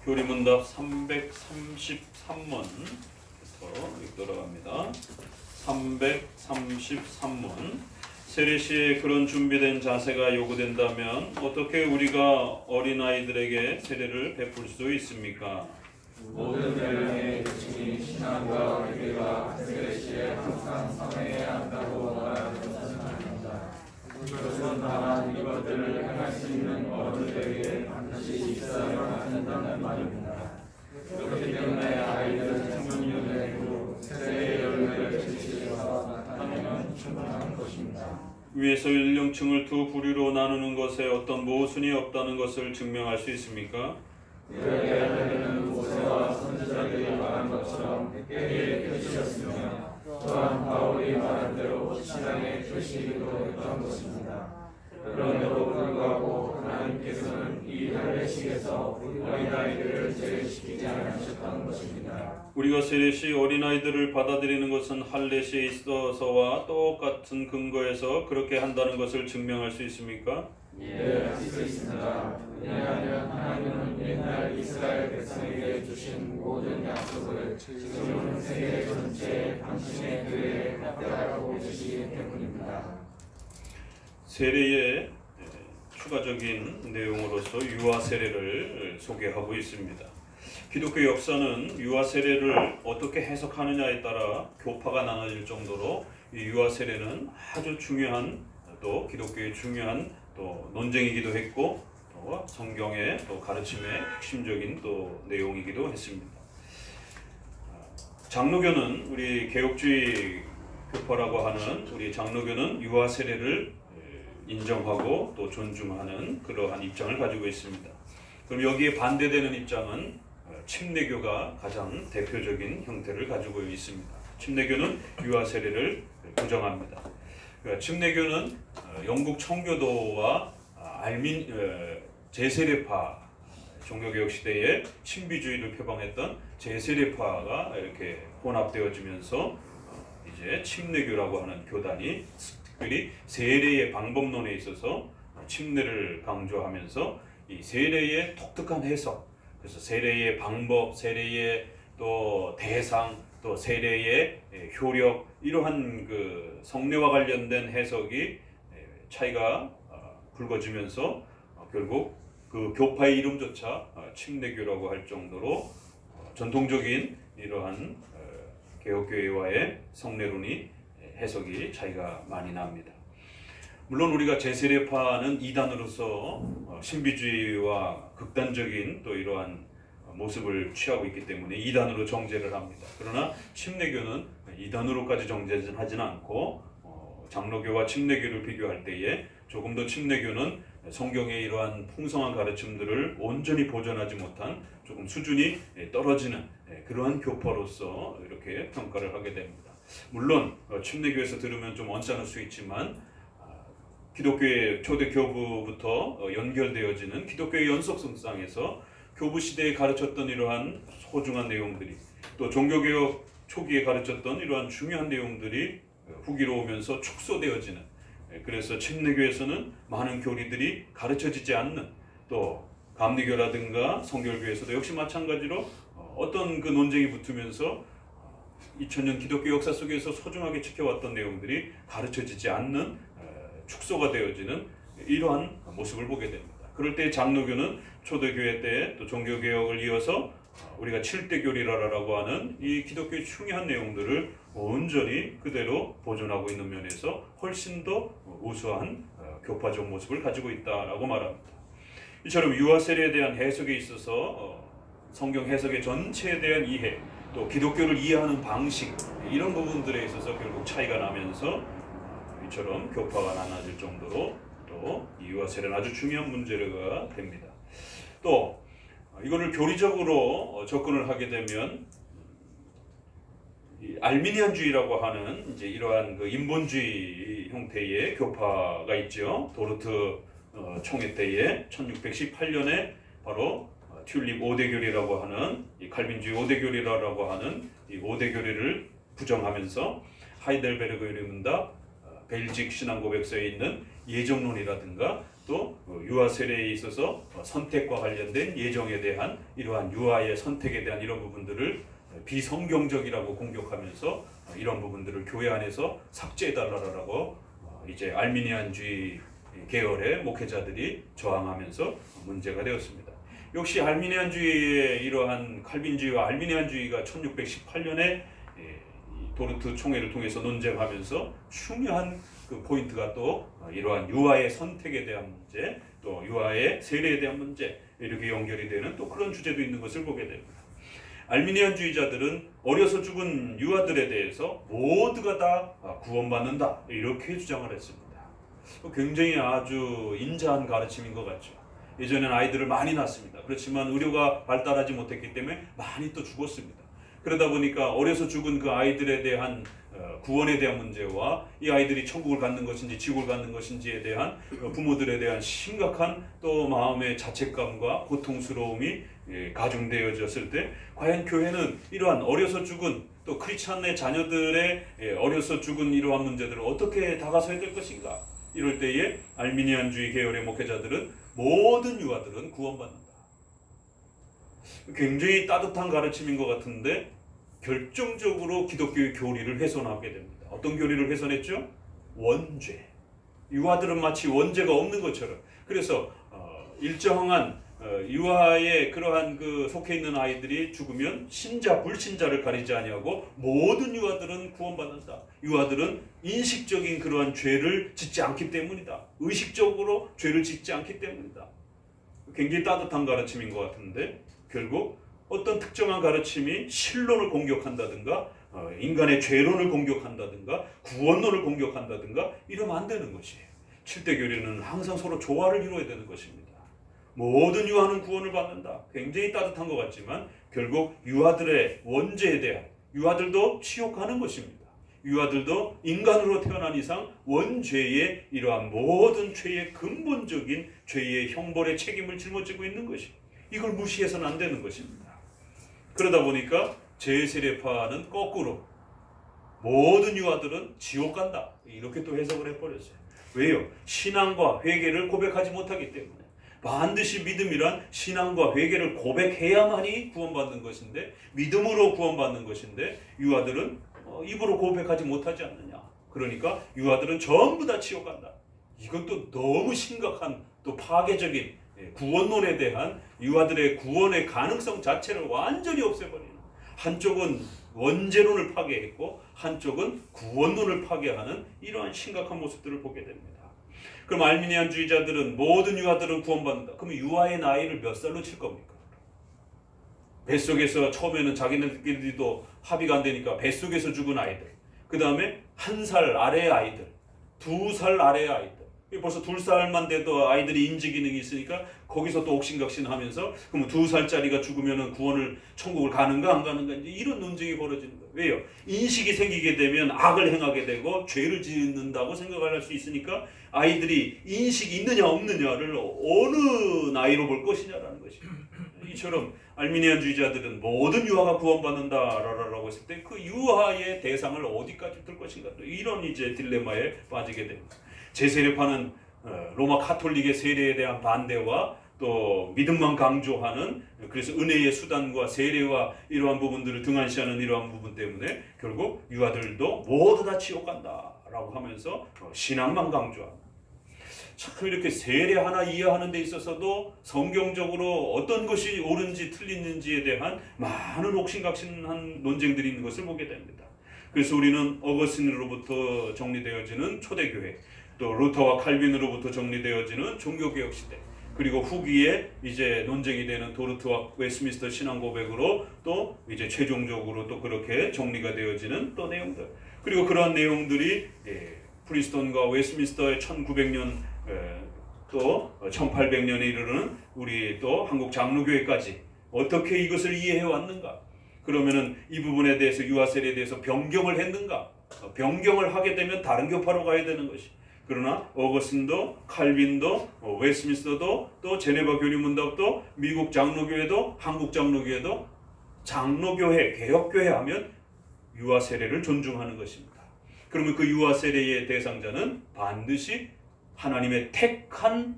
교리문답 333문부터 읽도록 합니다. 333문. 세례시에 그런 준비된 자세가 요구된다면 어떻게 우리가 어린아이들에게 세례를 베풀 수 있습니까? 모든 연령의 교신이 신앙과 회개가 세례시에 항상 성행해야 한다고 말하는 것은 아닙니다. 그것은 다만 이것들을 행할 수 있는 어른들에게 반드시 있어야 한다는 말입니다. 그렇기 때문에 아이들은 청소년의 후 세례의 열매를 제시해서 나타내면 충분한 것입니다. 위에서 연령층을 두 부류로 나누는 것에 어떤 모순이 없다는 것을 증명할 수 있습니까? 그에게 하나님은 모세와 선지자들이 말한 것처럼 회개의 표시였으며 또한 바울이 말한 대로 신앙의 표시이기도 했던 것입니다. 그런데도 불구하고 하나님께서는 이 할례식에서 어린아이들을 제외시키지 않으셨던 것입니다. 우리가 세례시 어린아이들을 받아들이는 것은 할례시에 있어서와 똑같은 근거에서 그렇게 한다는 것을 증명할 수 있습니까? 예, 할 수 있습니다. 왜냐하면 하나님은 옛날 이스라엘 백성에게 주신 모든 약속을 지금은 세계 전체에 당신의 교회에 확대하고 계시기 때문입니다. 세례의 추가적인 내용으로서 유아 세례를 소개하고 있습니다. 기독교 역사는 유아 세례를 어떻게 해석하느냐에 따라 교파가 나눠질 정도로 이 유아 세례는 아주 중요한 또 기독교의 중요한 또 논쟁이기도 했고 또 성경의 또 가르침의 핵심적인 또 내용이기도 했습니다. 장로교는 우리 개혁주의 교파라고 하는 우리 장로교는 유아 세례를 인정하고 또 존중하는 그러한 입장을 가지고 있습니다. 그럼 여기에 반대되는 입장은 침례교가 가장 대표적인 형태를 가지고 있습니다. 침례교는 유아 세례를 부정합니다. 침례교는 영국 청교도와 제세례파 종교개혁 시대에 신비주의를 표방했던 제세례파가 이렇게 혼합되어지면서 이제 침례교라고 하는 교단이 특별히 세례의 방법론에 있어서 침례를 강조하면서 이 세례의 독특한 해석, 그래서 세례의 방법, 세례의 또 대상, 또 세례의 효력, 이러한 그 성례와 관련된 해석이 차이가 굵어지면서 결국 그 교파의 이름조차 침례교라고 할 정도로 전통적인 이러한 개혁교회와의 성례론이 해석이 차이가 많이 납니다. 물론 우리가 제세례파는 이단으로서 신비주의와 극단적인 또 이러한 모습을 취하고 있기 때문에 이단으로 정죄를 합니다. 그러나 침례교는 이단으로까지 정죄는 하지는 않고 장로교와 침례교를 비교할 때에 조금 더 침례교는 성경의 이러한 풍성한 가르침들을 온전히 보존하지 못한 조금 수준이 떨어지는 그러한 교파로서 이렇게 평가를 하게 됩니다. 물론 침례교에서 들으면 좀 언짢을 수 있지만 기독교의 초대 교부부터 연결되어지는 기독교의 연속성상에서 교부 시대에 가르쳤던 이러한 소중한 내용들이 또 종교개혁 초기에 가르쳤던 이러한 중요한 내용들이 후기로 오면서 축소되어지는, 그래서 침례교에서는 많은 교리들이 가르쳐지지 않는, 또 감리교라든가 성결교에서도 역시 마찬가지로 어떤 그 논쟁이 붙으면서 2000년 기독교 역사 속에서 소중하게 지켜왔던 내용들이 가르쳐지지 않는 축소가 되어지는 이러한 모습을 보게 됩니다. 그럴 때 장로교는 초대교회 때 또 종교개혁을 이어서 우리가 7대 교리라라고 하는 이 기독교의 중요한 내용들을 온전히 그대로 보존하고 있는 면에서 훨씬 더 우수한 교파적 모습을 가지고 있다라고 말합니다. 이처럼 유아 세례에 대한 해석에 있어서 성경 해석의 전체에 대한 이해, 또 기독교를 이해하는 방식, 이런 부분들에 있어서 결국 차이가 나면서 이처럼 교파가 나눠질 정도로 또 유아 세례는 아주 중요한 문제가 됩니다. 또 이거를 교리적으로 접근을 하게 되면 알미니안주의라고 하는 이제 이러한 그 인본주의 형태의 교파가 있죠. 도르트 총회 때에 1618년에 바로 튤립 5대 교리라고 하는 이 칼빈주의 5대 교리라고 하는 이 5대 교리를 부정하면서 하이델베르그 유리문답, 벨직 신앙고백서에 있는 예정론이라든가 또 유아 세례에 있어서 선택과 관련된 예정에 대한 이러한 유아의 선택에 대한 이런 부분들을 비성경적이라고 공격하면서 이런 부분들을 교회 안에서 삭제해달라고 이제 알미니안주의 계열의 목회자들이 저항하면서 문제가 되었습니다. 역시 알미니안주의의 이러한 칼빈주의와 알미니안주의가 1618년에 도르트 총회를 통해서 논쟁하면서 중요한 그 포인트가 또 이러한 유아의 선택에 대한 문제, 또 유아의 세례에 대한 문제, 이렇게 연결이 되는 또 그런 주제도 있는 것을 보게 됩니다. 알미니안주의자들은 어려서 죽은 유아들에 대해서 모두가 다 구원받는다, 이렇게 주장을 했습니다. 굉장히 아주 인자한 가르침인 것 같죠. 예전에는 아이들을 많이 낳습니다. 그렇지만 의료가 발달하지 못했기 때문에 많이 또 죽었습니다. 그러다 보니까 어려서 죽은 그 아이들에 대한 구원에 대한 문제와 이 아이들이 천국을 갖는 것인지 지옥을 갖는 것인지에 대한 부모들에 대한 심각한 또 마음의 자책감과 고통스러움이 가중되어졌을 때 과연 교회는 이러한 어려서 죽은 또 크리스찬의 자녀들의 어려서 죽은 이러한 문제들을 어떻게 다가서야 될 것인가? 이럴 때에 알미니안주의 계열의 목회자들은 모든 유아들은 구원받는다. 굉장히 따뜻한 가르침인 것 같은데 결정적으로 기독교의 교리를 훼손하게 됩니다. 어떤 교리를 훼손했죠? 원죄. 유아들은 마치 원죄가 없는 것처럼. 그래서 일정한 유아의 그러한 그 속해 있는 아이들이 죽으면 신자 불신자를 가리지 아니하고 모든 유아들은 구원받는다. 유아들은 인식적인 그러한 죄를 짓지 않기 때문이다. 의식적으로 죄를 짓지 않기 때문이다. 굉장히 따뜻한 가르침인 것 같은데 결국 어떤 특정한 가르침이 신론을 공격한다든가 인간의 죄론을 공격한다든가 구원론을 공격한다든가 이러면 안 되는 것이에요. 7대 교리는 항상 서로 조화를 이루어야 되는 것입니다. 모든 유아는 구원을 받는다. 굉장히 따뜻한 것 같지만 결국 유아들의 원죄에 대한 유아들도 지옥 가는 것입니다. 유아들도 인간으로 태어난 이상 원죄의 이러한 모든 죄의 근본적인 죄의 형벌의 책임을 짊어지고 있는 것이 이걸 무시해서는 안 되는 것입니다. 그러다 보니까 제세례파는 거꾸로 모든 유아들은 지옥 간다 이렇게 또 해석을 해버렸어요. 왜요? 신앙과 회개를 고백하지 못하기 때문에. 반드시 믿음이란 신앙과 회개를 고백해야만이 구원받는 것인데 믿음으로 구원받는 것인데 유아들은 입으로 고백하지 못하지 않느냐. 그러니까 유아들은 전부 다 지옥 간다. 이것도 너무 심각한 또 파괴적인 구원론에 대한 유아들의 구원의 가능성 자체를 완전히 없애버리는, 한쪽은 원죄론을 파괴했고 한쪽은 구원론을 파괴하는 이러한 심각한 모습들을 보게 됩니다. 그럼 알미니안주의자들은 모든 유아들은 구원받는다. 그럼 유아의 나이를 몇 살로 칠 겁니까? 뱃속에서 처음에는 자기네들끼리도 합의가 안 되니까 뱃속에서 죽은 아이들, 그 다음에 1살 아래의 아이들, 2살 아래의 아이들, 벌써 2살만 돼도 아이들이 인지 기능이 있으니까 거기서 또 옥신각신하면서 그럼 2살짜리가 죽으면 구원을 천국을 가는가 안 가는가 이제 이런 논쟁이 벌어지는 거예요. 왜요? 인식이 생기게 되면 악을 행하게 되고 죄를 짓는다고 생각을 할 수 있으니까 아이들이 인식이 있느냐 없느냐를 어느 나이로 볼 것이냐라는 것이죠. 이처럼 알미니안주의자들은 모든 유아가 구원받는다라고 했을 때 그 유아의 대상을 어디까지 둘 것인가 또 이런 이제 딜레마에 빠지게 됩니다. 제세례파는 로마 카톨릭의 세례에 대한 반대와 또 믿음만 강조하는, 그래서 은혜의 수단과 세례와 이러한 부분들을 등한시하는 이러한 부분 때문에 결국 유아들도 모두 다 지옥 간다라고 하면서 신앙만 강조합니다. 참 이렇게 세례 하나 이해하는 데 있어서도 성경적으로 어떤 것이 옳은지 틀리는지에 대한 많은 옥신각신한 논쟁들이 있는 것을 보게 됩니다. 그래서 우리는 어거스틴으로부터 정리되어지는 초대교회, 또 루터와 칼빈으로부터 정리되어지는 종교개혁 시대, 그리고 후기에 이제 논쟁이 되는 도르트와 웨스트민스터 신앙 고백으로 또 이제 최종적으로 또 그렇게 정리가 되어지는 또 내용들, 그리고 그러한 내용들이 프린스턴과 웨스트민스터의 1900년 또 1800년에 이르는 우리 또 한국 장로교회까지 어떻게 이것을 이해해 왔는가? 그러면은 이 부분에 대해서 유아세례에 대해서 변경을 했는가? 변경을 하게 되면 다른 교파로 가야 되는 것이. 그러나 어거스틴도 칼빈도 웨스트민스터도 또 제네바 교리문답도 미국 장로교회도 한국 장로교회도 장로교회 개혁교회 하면 유아세례를 존중하는 것입니다. 그러면 그 유아세례의 대상자는 반드시 하나님의 택한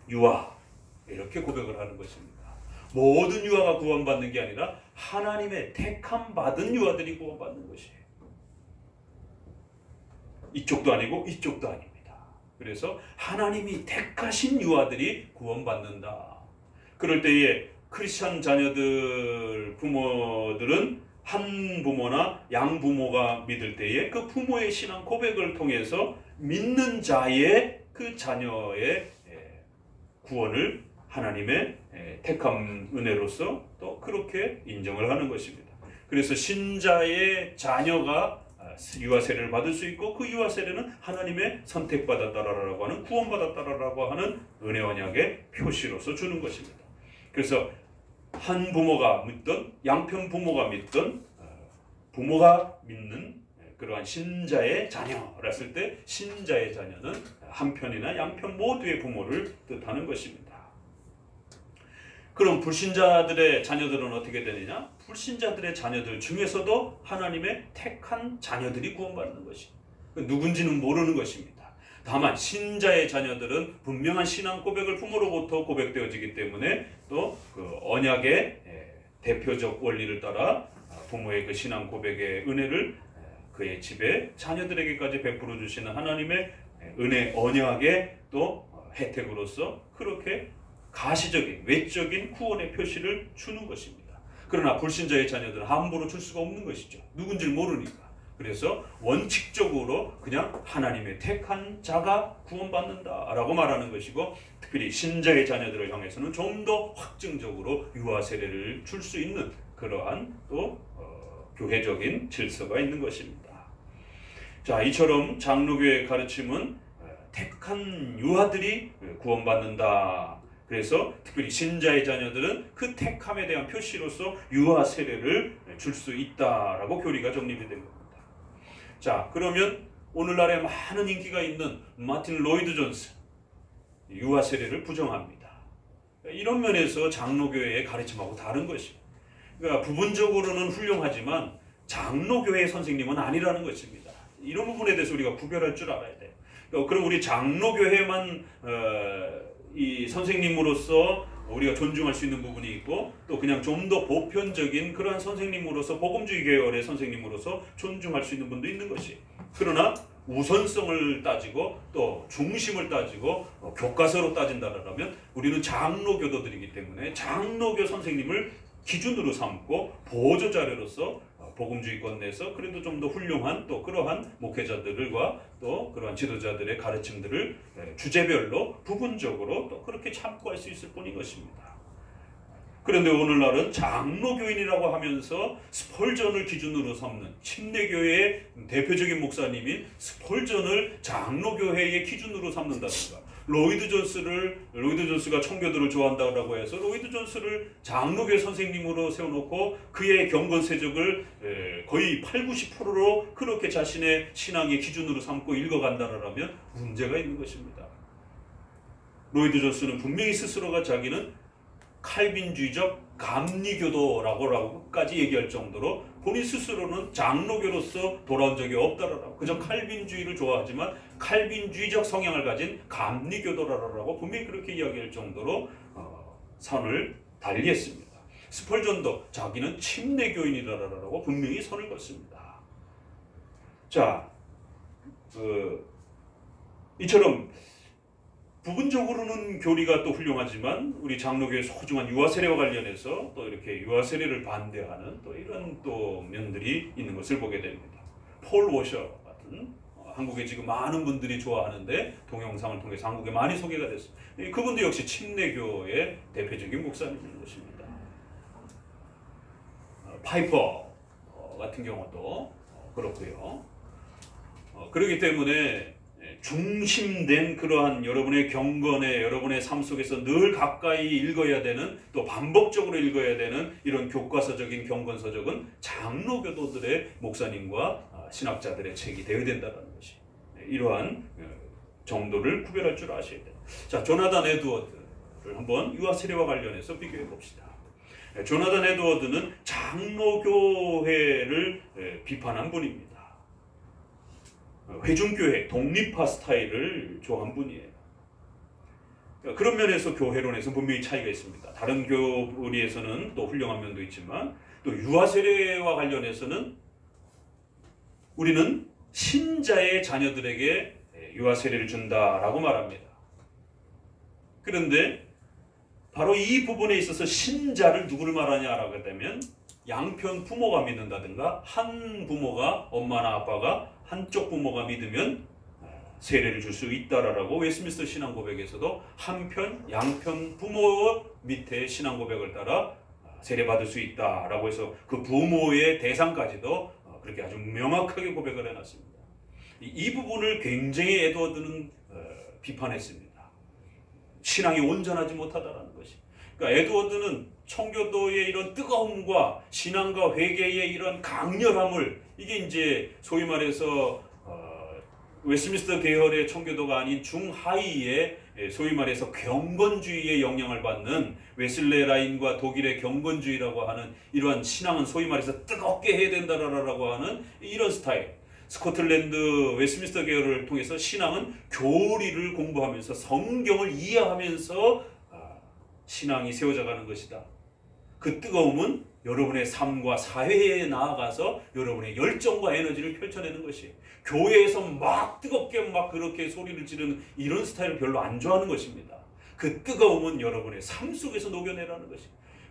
유아 이렇게 고백을 하는 것입니다. 모든 유아가 구원받는 게 아니라 하나님의 택함 받은 유아들이 구원받는 것이에요. 이쪽도 아니고 이쪽도 아닙니다. 그래서 하나님이 택하신 유아들이 구원받는다. 그럴 때에 크리스천 자녀들 부모들은 한 부모나 양 부모가 믿을 때에 그 부모의 신앙 고백을 통해서 믿는 자의 그 자녀의 구원을 하나님의 택함 은혜로서 또 그렇게 인정을 하는 것입니다. 그래서 신자의 자녀가 유아 세례를 받을 수 있고 그 유아 세례는 하나님의 선택받았다라고 하는 구원받았다라고 하는 은혜 언약의 표시로서 주는 것입니다. 그래서 한 부모가 믿던 양편 부모가 믿던 부모가 믿는 그러한 신자의 자녀라 했을 때 신자의 자녀는 한편이나 양편 모두의 부모를 뜻하는 것입니다. 그럼 불신자들의 자녀들은 어떻게 되느냐? 불신자들의 자녀들 중에서도 하나님의 택한 자녀들이 구원받는 것이 누군지는 모르는 것입니다. 다만 신자의 자녀들은 분명한 신앙 고백을 부모로부터 고백되어지기 때문에 또 그 언약의 대표적 원리를 따라 부모의 그 신앙 고백의 은혜를 그의 집에 자녀들에게까지 베풀어 주시는 하나님의 은혜 언약의 또 혜택으로서 그렇게 가시적인 외적인 구원의 표시를 주는 것입니다. 그러나 불신자의 자녀들은 함부로 줄 수가 없는 것이죠. 누군지 모르니까. 그래서 원칙적으로 그냥 하나님의 택한 자가 구원받는다라고 말하는 것이고, 특별히 신자의 자녀들을 향해서는 좀 더 확증적으로 유아 세례를 줄 수 있는 그러한 또 교회적인 질서가 있는 것입니다. 자, 이처럼 장로교의 가르침은 택한 유아들이 구원받는다. 그래서 특별히 신자의 자녀들은 그 택함에 대한 표시로서 유아 세례를 줄 수 있다라고 교리가 정립이 된 겁니다. 자, 그러면 오늘날에 많은 인기가 있는 마틴 로이드 존스 유아 세례를 부정합니다. 이런 면에서 장로교회의 가르침하고 다른 것이에요. 그러니까 부분적으로는 훌륭하지만 장로교회 선생님은 아니라는 것입니다. 이런 부분에 대해서 우리가 구별할 줄 알아야 돼요. 그럼 우리 장로교회만 이 선생님으로서 우리가 존중할 수 있는 부분이 있고, 또 그냥 좀 더 보편적인 그러한 선생님으로서 복음주의 계열의 선생님으로서 존중할 수 있는 분도 있는 것이. 그러나 우선성을 따지고 또 중심을 따지고 교과서로 따진다라면 우리는 장로교도들이기 때문에 장로교 선생님을 기준으로 삼고 보조 자료로서 복음주의권 내에서 그래도 좀 더 훌륭한 또 그러한 목회자들과 또 그러한 지도자들의 가르침들을 주제별로 부분적으로 또 그렇게 참고할 수 있을 뿐인 것입니다. 그런데 오늘날은 장로교인이라고 하면서 스펄전을 기준으로 삼는 침례교회의 대표적인 목사님인 스펄전을 장로교회의 기준으로 삼는다든가, 로이드 존스가 청교도를 좋아한다고 해서 로이드 존스를 장로교 선생님으로 세워놓고 그의 경건세적을 거의 80-90%로 그렇게 자신의 신앙의 기준으로 삼고 읽어간다라면 문제가 있는 것입니다. 로이드 존스는 분명히 스스로가 자기는 칼빈주의적 감리교도라고까지 얘기할 정도로 본인 스스로는 장로교로서 돌아온 적이 없다라고, 그저 칼빈주의를 좋아하지만 칼빈주의적 성향을 가진 감리교도라고 분명히 그렇게 이야기할 정도로 선을 달리했습니다. 스펄전도 자기는 침례교인이라고 분명히 선을 긋습니다. 자, 이처럼 부분적으로는 교리가 또 훌륭하지만 우리 장로교의 소중한 유아 세례와 관련해서 또 이렇게 유아 세례를 반대하는 또 이런 또 면들이 있는 것을 보게 됩니다. 폴 워셔 같은 한국에 지금 많은 분들이 좋아하는데 동영상을 통해서 한국에 많이 소개가 됐습니다. 그분도 역시 침례교의 대표적인 목사님인 것입니다. 파이퍼 같은 경우도 그렇고요. 그렇기 때문에 중심된 그러한 여러분의 경건에 여러분의 삶 속에서 늘 가까이 읽어야 되는, 또 반복적으로 읽어야 되는 이런 교과서적인 경건서적은 장로교도들의 목사님과 신학자들의 책이 되어야 된다는 것이, 이러한 정도를 구별할 줄 아셔야 돼요. 자, 조나단 에드워드를 한번 유아 세례와 관련해서 비교해 봅시다. 조나단 에드워드는 장로교회를 비판한 분입니다. 회중교회, 독립파 스타일을 좋아한 분이에요. 그런 면에서 교회론에서 분명히 차이가 있습니다. 다른 교리에서는 또 훌륭한 면도 있지만 또 유아 세례와 관련해서는 우리는 신자의 자녀들에게 유아 세례를 준다라고 말합니다. 그런데 바로 이 부분에 있어서 신자를 누구를 말하냐라고 하면 양편 부모가 믿는다든가 한 부모가 엄마나 아빠가 한쪽 부모가 믿으면 세례를 줄 수 있다라고 웨스트민스터 신앙 고백에서도 한편 양편 부모 밑에 신앙 고백을 따라 세례 받을 수 있다라고 해서 그 부모의 대상까지도 그렇게 아주 명확하게 고백을 해놨습니다. 이 부분을 굉장히 에드워드는 비판했습니다. 신앙이 온전하지 못하다라는 것이. 그러니까 에드워드는 청교도의 이런 뜨거움과 신앙과 회개의 이런 강렬함을 이게 이제 소위 말해서 웨스트민스터 계열의 청교도가 아닌 중하위의 소위 말해서 경건주의의 영향을 받는 웨슬레라인과 독일의 경건주의라고 하는 이러한 신앙은 소위 말해서 뜨겁게 해야 된다라고 하는 이런 스타일. 스코틀랜드 웨스트민스터 계열을 통해서 신앙은 교리를 공부하면서 성경을 이해하면서 신앙이 세워져가는 것이다. 그 뜨거움은 여러분의 삶과 사회에 나아가서 여러분의 열정과 에너지를 펼쳐내는 것이 교회에서 막 뜨겁게 막 그렇게 소리를 지르는 이런 스타일을 별로 안 좋아하는 것입니다. 그 뜨거움은 여러분의 삶 속에서 녹여내라는 것이.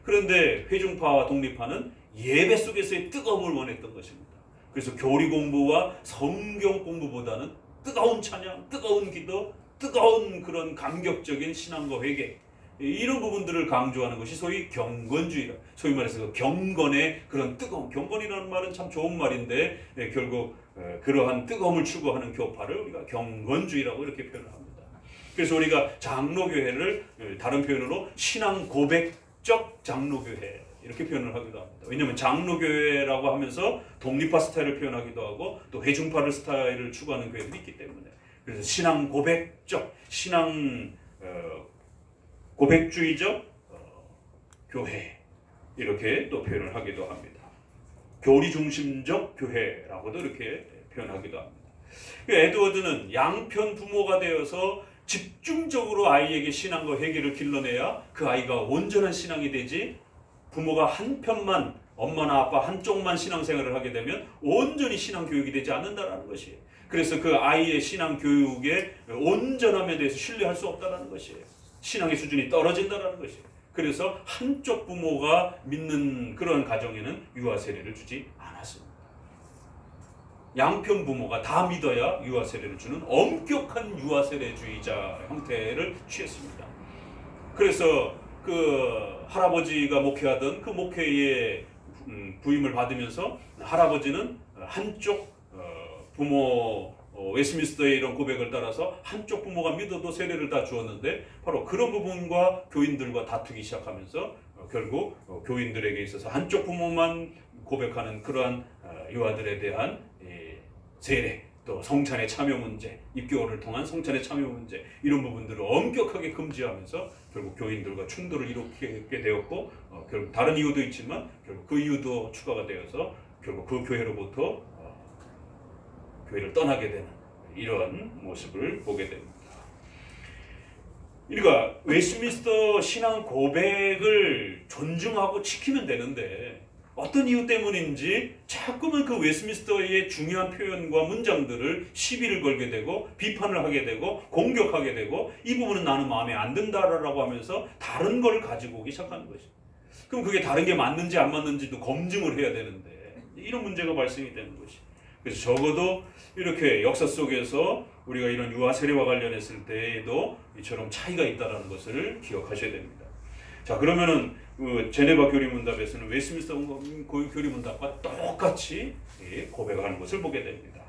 그런데 회중파와 독립파는 예배 속에서의 뜨거움을 원했던 것입니다. 그래서 교리 공부와 성경 공부보다는 뜨거운 찬양, 뜨거운 기도, 뜨거운 그런 감격적인 신앙과 회개 이런 부분들을 강조하는 것이 소위 경건주의라. 소위 말해서 그 경건의 그런 뜨거움. 경건이라는 말은 참 좋은 말인데 결국 그러한 뜨거움을 추구하는 교파를 우리가 경건주의라고 이렇게 표현합니다. 그래서 우리가 장로교회를 다른 표현으로 신앙 고백적 장로교회 이렇게 표현을 하기도 합니다. 왜냐하면 장로교회라고 하면서 독립파 스타일을 표현하기도 하고 또 회중파 스타일을 추구하는 교회들이 있기 때문에 그래서 신앙 고백적, 신앙 고백주의적 교회 이렇게 또 표현을 하기도 합니다. 교리 중심적 교회라고도 이렇게 표현하기도 합니다. 에드워드는 양편 부모가 되어서 집중적으로 아이에게 신앙과 회개를 길러내야 그 아이가 온전한 신앙이 되지 부모가 한편만 엄마나 아빠 한쪽만 신앙생활을 하게 되면 온전히 신앙 교육이 되지 않는다는 것이에요. 그래서 그 아이의 신앙 교육의 온전함에 대해서 신뢰할 수 없다는 것이에요. 신앙의 수준이 떨어진다는 것이에요. 그래서 한쪽 부모가 믿는 그런 가정에는 유아 세례를 주지 않았습니다. 양편 부모가 다 믿어야 유아 세례를 주는 엄격한 유아 세례주의자 형태를 취했습니다. 그래서 그 할아버지가 목회하던 그 목회에 부임을 받으면서 할아버지는 한쪽 부모 웨스트민스터의 이런 고백을 따라서 한쪽 부모가 믿어도 세례를 다 주었는데 바로 그런 부분과 교인들과 다투기 시작하면서 결국 교인들에게 있어서 한쪽 부모만 고백하는 그러한 유아들에 대한 세례 또 성찬의 참여 문제, 입교를 통한 성찬의 참여 문제 이런 부분들을 엄격하게 금지하면서 결국 교인들과 충돌을 일으키게 되었고 결국 다른 이유도 있지만 결국 그 이유도 추가가 되어서 결국 그 교회로부터 교회를 떠나게 되는 이런 모습을 보게 됩니다. 그러니까 웨스트민스터 신앙 고백을 존중하고 지키면 되는데 어떤 이유 때문인지 자꾸만 그 웨스트민스터의 중요한 표현과 문장들을 시비를 걸게 되고 비판을 하게 되고 공격하게 되고 이 부분은 나는 마음에 안 든다라고 하면서 다른 걸 가지고 오기 시작하는 것이죠. 그럼 그게 다른 게 맞는지 안 맞는지도 검증을 해야 되는데 이런 문제가 발생이 되는 것이죠. 그래서 적어도 이렇게 역사 속에서 우리가 이런 유아 세례와 관련했을 때에도 이처럼 차이가 있다는 것을 기억하셔야 됩니다. 자, 그러면은 제네바 교리문답에서는 웨스트민스터 교리문답과 똑같이 고백하는 것을 보게 됩니다.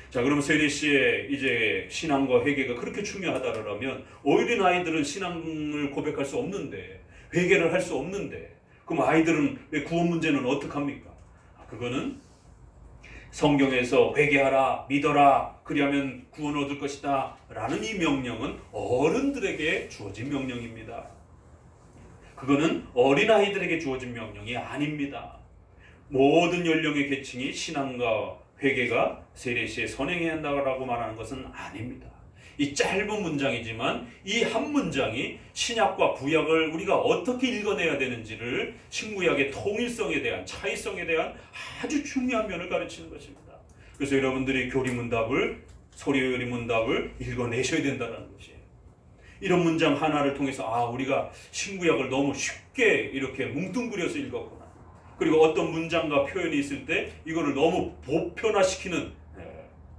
자, 그러면 세례 시에 이제 신앙과 회개가 그렇게 중요하다라면 어린 아이들은 신앙을 고백할 수 없는데 회개를 할 수 없는데 그럼 아이들은 구원 문제는 어떡합니까? 그거는 성경에서 회개하라, 믿어라, 그리하면 구원 얻을 것이다 라는 이 명령은 어른들에게 주어진 명령입니다. 그거는 어린아이들에게 주어진 명령이 아닙니다. 모든 연령의 계층이 신앙과 회개가 세례 시에 선행해야 한다고 말하는 것은 아닙니다. 이 짧은 문장이지만 이 한 문장이 신약과 구약을 우리가 어떻게 읽어내야 되는지를 신구약의 통일성에 대한 차이성에 대한 아주 중요한 면을 가르치는 것입니다. 그래서 여러분들이 교리문답을 소리요리문답을 읽어내셔야 된다는 것이에요. 이런 문장 하나를 통해서 우리가 신구약을 너무 쉽게 이렇게 뭉뚱그려서 읽었구나. 그리고 어떤 문장과 표현이 있을 때 이거를 너무 보편화시키는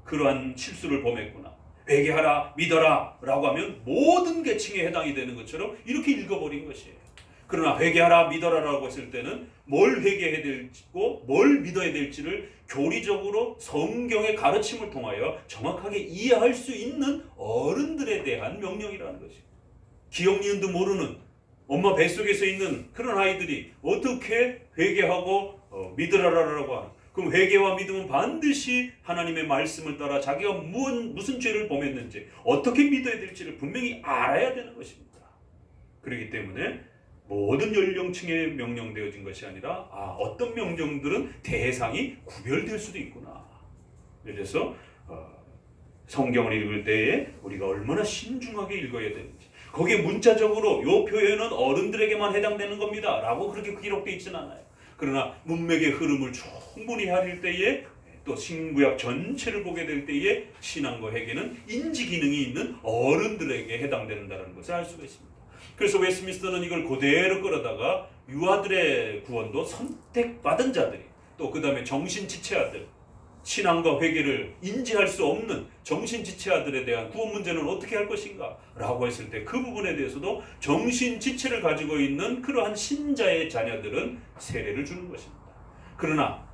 그러한 실수를 범했구나. 회개하라, 믿어라 라고 하면 모든 계층에 해당이 되는 것처럼 이렇게 읽어버린 것이에요. 그러나 회개하라, 믿어라 라고 했을 때는 뭘 회개해야 될지고 뭘 믿어야 될지를 교리적으로 성경의 가르침을 통하여 정확하게 이해할 수 있는 어른들에 대한 명령이라는 것이에요. 기억 니은도 모르는 엄마 뱃속에서 있는 그런 아이들이 어떻게 회개하고 믿으라라고 하는, 그럼 회개와 믿음은 반드시 하나님의 말씀을 따라 자기가 무슨 죄를 범했는지 어떻게 믿어야 될지를 분명히 알아야 되는 것입니다. 그렇기 때문에 모든 연령층에 명령되어진 것이 아니라 어떤 명령들은 대상이 구별될 수도 있구나. 그래서 성경을 읽을 때에 우리가 얼마나 신중하게 읽어야 되는지, 거기에 문자적으로 이 표현은 어른들에게만 해당되는 겁니다 라고 그렇게 기록되어 있지는 않아요. 그러나 문맥의 흐름을 충분히 헤아릴 때에 또 신구약 전체를 보게 될 때에 신앙과 회개는 인지 기능이 있는 어른들에게 해당된다는 것을 알 수가 있습니다. 그래서 웨스트민스터는 이걸 그대로 끌어다가 유아들의 구원도 선택받은 자들이, 또 그 다음에 정신지체아들, 신앙과 회개를 인지할 수 없는 정신지체아들에 대한 구원 문제는 어떻게 할 것인가 라고 했을 때 그 부분에 대해서도 정신지체를 가지고 있는 그러한 신자의 자녀들은 세례를 주는 것입니다. 그러나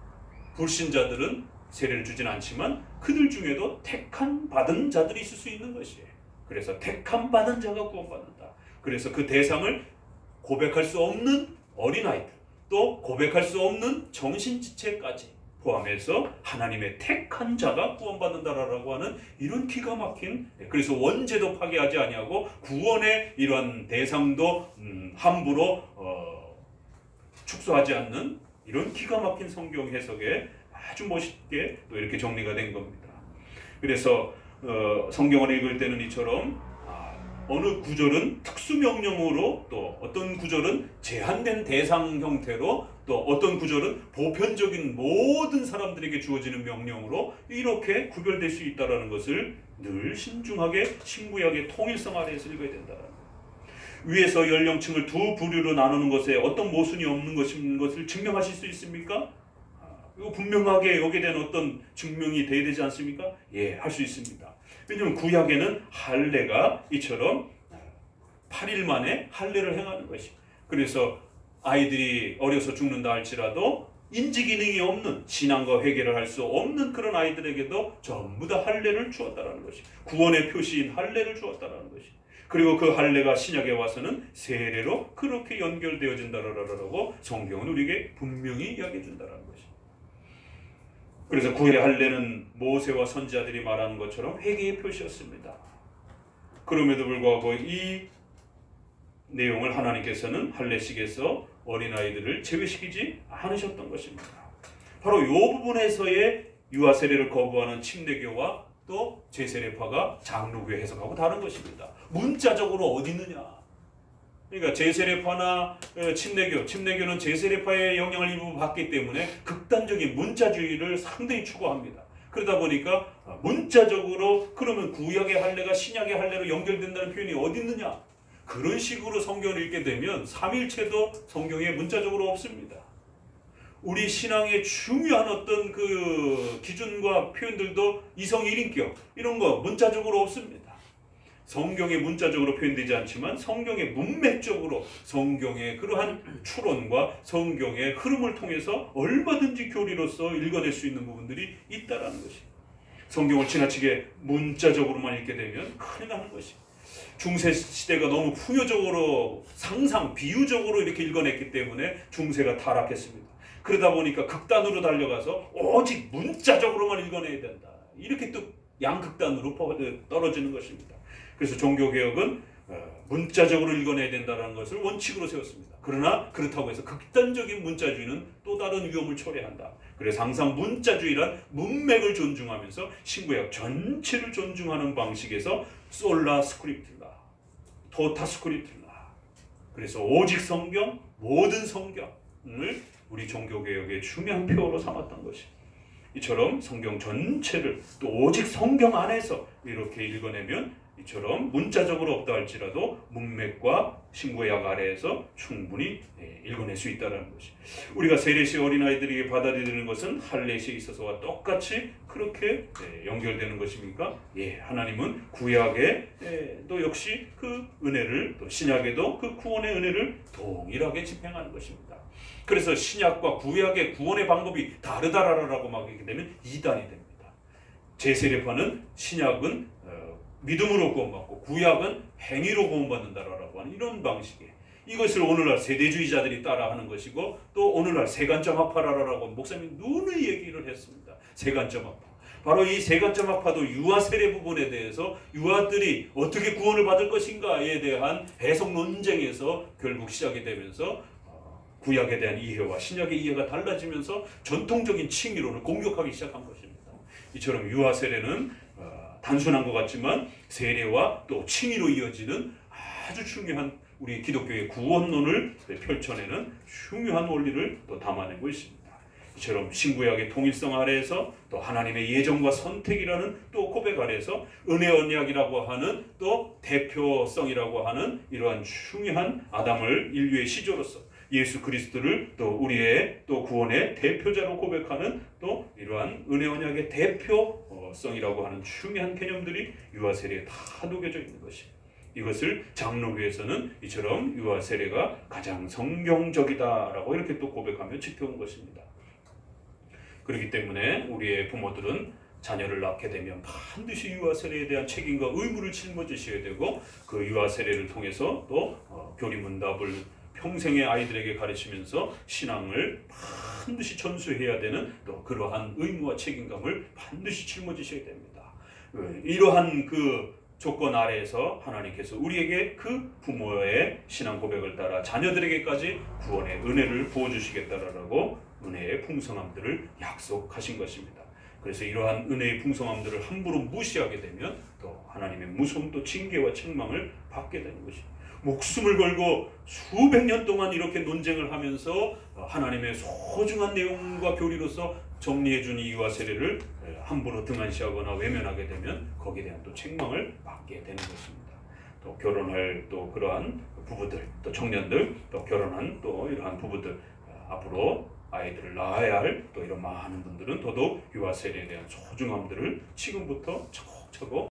불신자들은 세례를 주진 않지만 그들 중에도 택한 받은 자들이 있을 수 있는 것이에요. 그래서 택한 받은 자가 구원받는다. 그래서 그 대상을 고백할 수 없는 어린아이들, 또 고백할 수 없는 정신지체까지 포함해서 하나님의 택한 자가 구원받는다라고 하는 이런 기가 막힌, 그래서 원죄도 파괴하지 아니하고 구원의 이러한 대상도 함부로 축소하지 않는 이런 기가 막힌 성경 해석에 아주 멋있게 또 이렇게 정리가 된 겁니다. 그래서 성경을 읽을 때는 이처럼 어느 구절은 특수명령으로, 또 어떤 구절은 제한된 대상 형태로, 또 어떤 구절은 보편적인 모든 사람들에게 주어지는 명령으로 이렇게 구별될 수 있다는 것을 늘 신중하게 신구약의 통일성 아래에서 읽어야 된다는 거예요. 위에서 연령층을 두 부류로 나누는 것에 어떤 모순이 없는 것을 증명하실 수 있습니까? 이거 분명하게 여기에 대한 어떤 증명이 돼야 되지 않습니까? 예, 할 수 있습니다. 왜냐하면 구약에는 할례가 이처럼 8일 만에 할례를 행하는 것이, 그래서 아이들이 어려서 죽는다 할지라도 인지 기능이 없는, 신앙과 회개를 할 수 없는 그런 아이들에게도 전부 다 할례를 주었다라는 것이, 구원의 표시인 할례를 주었다라는 것이, 그리고 그 할례가 신약에 와서는 세례로 그렇게 연결되어진다라고 성경은 우리에게 분명히 이야기해 준다라는 것이. 그래서 구약의 할례는 모세와 선지자들이 말하는 것처럼 회개의 표시였습니다. 그럼에도 불구하고 이 내용을 하나님께서는 할례식에서 어린아이들을 제외시키지 않으셨던 것입니다. 바로 이 부분에서의 유아 세례를 거부하는 침례교와 또 제세례파가 장로교의 해석하고 다른 것입니다. 문자적으로 어디 있느냐? 그러니까 제세례파나 침례교는 제세례파의 영향을 일부 받기 때문에 극단적인 문자주의를 상당히 추구합니다. 그러다 보니까 문자적으로 그러면 구약의 할례가 신약의 할례로 연결된다는 표현이 어디 있느냐? 그런 식으로 성경을 읽게 되면 삼일체도 성경에 문자적으로 없습니다. 우리 신앙의 중요한 어떤 그 기준과 표현들도 이성 1인격 이런 거 문자적으로 없습니다. 성경에 문자적으로 표현되지 않지만 성경의 문맥적으로 성경의 그러한 추론과 성경의 흐름을 통해서 얼마든지 교리로서 읽어낼 수 있는 부분들이 있다라는 것이. 성경을 지나치게 문자적으로만 읽게 되면 큰일 나는 것이. 중세 시대가 너무 풍요적으로 상상, 비유적으로 이렇게 읽어냈기 때문에 중세가 타락했습니다. 그러다 보니까 극단으로 달려가서 오직 문자적으로만 읽어내야 된다. 이렇게 또 양극단으로 떨어지는 것입니다. 그래서 종교개혁은 문자적으로 읽어내야 된다는 것을 원칙으로 세웠습니다. 그러나 그렇다고 해서 극단적인 문자주의는 또 다른 위험을 초래한다. 그래서 항상 문자주의란 문맥을 존중하면서 신구약 전체를 존중하는 방식에서 솔라 스크립툴라, 토타 스크립툴라, 그래서 오직 성경, 모든 성경을 우리 종교개혁의 중요한 표어로 삼았던 것입니다. 이처럼 성경 전체를 또 오직 성경 안에서 이렇게 읽어내면 이처럼 문자적으로 없다 할지라도 문맥과 신구약 아래에서 충분히 읽어낼 수 있다는 것이, 우리가 세례시 어린아이들에게 받아들이는 것은 할례시에 있어서와 똑같이 그렇게 연결되는 것입니까? 예, 하나님은 구약에 또 역시 그 은혜를, 또 신약에도 그 구원의 은혜를 동일하게 집행하는 것입니다. 그래서 신약과 구약의 구원의 방법이 다르다라고 막 이렇게 되면 이단이 됩니다. 제세례파는 신약은 믿음으로 구원받고 구약은 행위로 구원받는다라고 하는 이런 방식에, 이것을 오늘날 세대주의자들이 따라하는 것이고, 또 오늘날 세간점 학파라고 목사님이 누누이 얘기를 했습니다. 세간점 학파. 바로 이 세간점 학파도 유아 세례 부분에 대해서 유아들이 어떻게 구원을 받을 것인가에 대한 해석 논쟁에서 결국 시작이 되면서 구약에 대한 이해와 신약의 이해가 달라지면서 전통적인 칭의론을 공격하기 시작한 것입니다. 이처럼 유아 세례는 단순한 것 같지만 세례와 또 칭의로 이어지는 아주 중요한 우리 기독교의 구원론을 펼쳐내는 중요한 원리를 또 담아내고 있습니다. 이처럼 신구약의 통일성 아래에서 또 하나님의 예정과 선택이라는 또 고백 아래에서 은혜 언약이라고 하는 또 대표성이라고 하는 이러한 중요한 아담을 인류의 시조로서 예수 그리스도를 또 우리의 또 구원의 대표자로 고백하는 또 이러한 은혜 언약의 대표성이라고 하는 중요한 개념들이 유아 세례에 다 녹여져 있는 것입니다. 이것을 장로교에서는 이처럼 유아 세례가 가장 성경적이다라고 이렇게 또 고백하며 지켜온 것입니다. 그렇기 때문에 우리의 부모들은 자녀를 낳게 되면 반드시 유아 세례에 대한 책임과 의무를 짊어지셔야 되고, 그 유아 세례를 통해서 또 교리문답을 평생의 아이들에게 가르치면서 신앙을 반드시 전수해야 되는 또 그러한 의무와 책임감을 반드시 짊어지셔야 됩니다. 이러한 그 조건 아래에서 하나님께서 우리에게 그 부모의 신앙 고백을 따라 자녀들에게까지 구원의 은혜를 부어주시겠다라고 은혜의 풍성함들을 약속하신 것입니다. 그래서 이러한 은혜의 풍성함들을 함부로 무시하게 되면 또 하나님의 무서운 또 징계와 책망을 받게 되는 것입니다. 목숨을 걸고 수백 년 동안 이렇게 논쟁을 하면서 하나님의 소중한 내용과 교리로서 정리해준 이 유아 세례를 함부로 등한시하거나 외면하게 되면 거기에 대한 또 책망을 받게 되는 것입니다. 또 결혼할 또 그러한 부부들, 또 청년들, 또 결혼한 또 이러한 부부들, 앞으로 아이들을 낳아야 할 또 이런 많은 분들은 더더욱 유아 세례에 대한 소중함들을 지금부터 차곡차곡